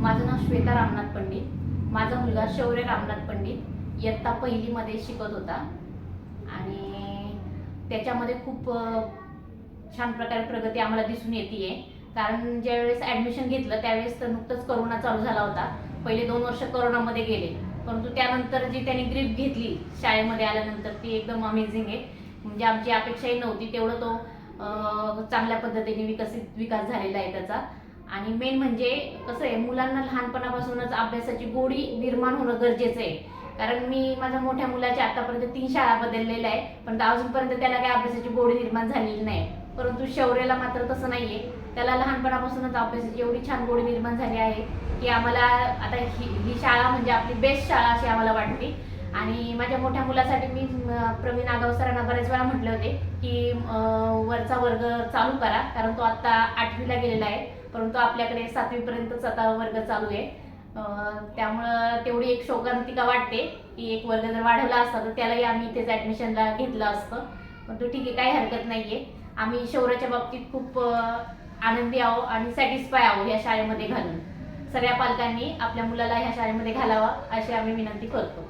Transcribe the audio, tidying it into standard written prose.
माझं नाव श्वेता रामनाथ पंडित. माझा मुलगा शौर्य रामनाथ पंडित इयत्ता पहिलीमध्ये शिकत होता आणि त्याच्यामध्ये खूप छान प्रकारे प्रगती आम्हाला दिसून येते. कारण ज्यावेळेस ॲडमिशन घेतलं त्यावेळेस तर नुकतंच कोरोना चालू झाला होता. पहिले 2 वर्ष कोरोनामध्ये गेले, परंतु त्यानंतर जी त्यांनी ग्रीप घेतली शाळेमध्ये आल्यानंतर ती एकदम अमेझिंग आहे. म्हणजे आमची अपेक्षाही नव्हती तेवढं तो चांगल्या पद्धतीने विकास झालेला आहे त्याचा. आणि मेन म्हणजे कसं आहे, मुलांना लहानपणापासूनच अभ्यासाची गोडी निर्माण होणं गरजेचं आहे. कारण मी माझ्या मोठ्या मुलाच्या आतापर्यंत 3 शाळा बदललेल्या आहे, पण अजूनपर्यंत त्याला काही अभ्यासाची गोडी निर्माण झालेली नाही. परंतु शौर्यला मात्र तसं नाहीये. त्याला लहानपणापासूनच अभ्यासाची एवढी छान गोडी निर्माण झाली आहे की आम्हाला आता ही शाळा म्हणजे आपली बेस्ट शाळा अशी आम्हाला वाटते. आणि माझ्या मोठ्या मुलासाठी मी प्रवीण आगाव सरांना बऱ्याच वेळा म्हटले होते की वरचा वर्ग चालू करा, कारण तो आता 8वीला गेलेला आहे, परंतु आपल्याकडे 7वीपर्यंतच आता वर्ग चालू आहे. त्यामुळं तेवढी एक शोकांतिका वाटते की एक वर्ग जर वाढवला असता तर त्यालाही आम्ही इथेच ॲडमिशनला घेतलं असतं. पण तो ठीक आहे, काही हरकत नाही आहे. आम्ही शौर्याच्या बाबतीत खूप आनंदी आहो आणि सॅटिस्फाय आहो या शाळेमध्ये घालून. सगळ्या पालकांनी आपल्या मुलाला ह्या शाळेमध्ये घालावा अशी आम्ही विनंती करतो.